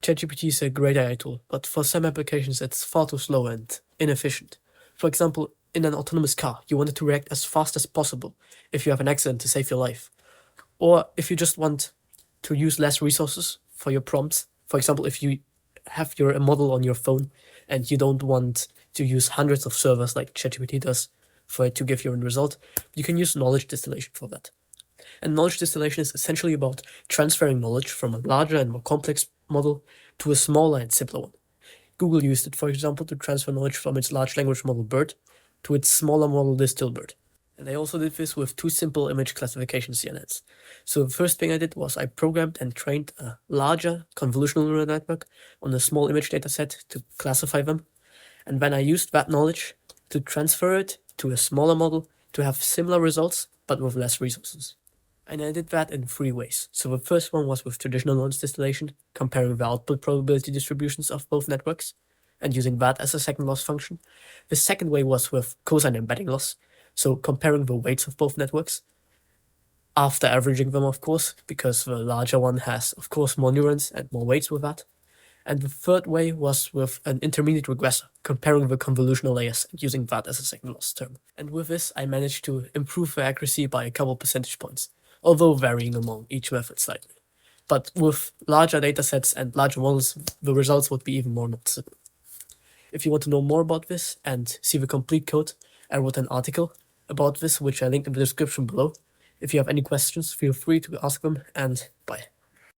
ChatGPT is a great AI tool, but for some applications it's far too slow and inefficient. For example, in an autonomous car, you want it to react as fast as possible if you have an accident to save your life. Or if you just want to use less resources for your prompts. For example, if you have your model on your phone and you don't want to use hundreds of servers like ChatGPT does for it to give you a result, you can use knowledge distillation for that. And knowledge distillation is essentially about transferring knowledge from a larger and more complex model to a smaller and simpler one. Google used it, for example, to transfer knowledge from its large language model BERT to its smaller model DistillBERT. And they also did this with two simple image classification CNNs. So the first thing I did was I programmed and trained a larger convolutional neural network on a small image dataset to classify them. And then I used that knowledge to transfer it to a smaller model to have similar results, but with less resources. And I did that in three ways. So the first one was with traditional knowledge distillation, comparing the output probability distributions of both networks, and using that as a second loss function. The second way was with cosine embedding loss, so comparing the weights of both networks, after averaging them, of course, because the larger one has, of course, more neurons and more weights with that. And the third way was with an intermediate regressor, comparing the convolutional layers and using that as a second loss term. And with this, I managed to improve the accuracy by a couple percentage points, although varying among each method slightly. But with larger datasets and larger models, the results would be even more noticeable. If you want to know more about this and see the complete code, I wrote an article about this, which I linked in the description below. If you have any questions, feel free to ask them, and bye.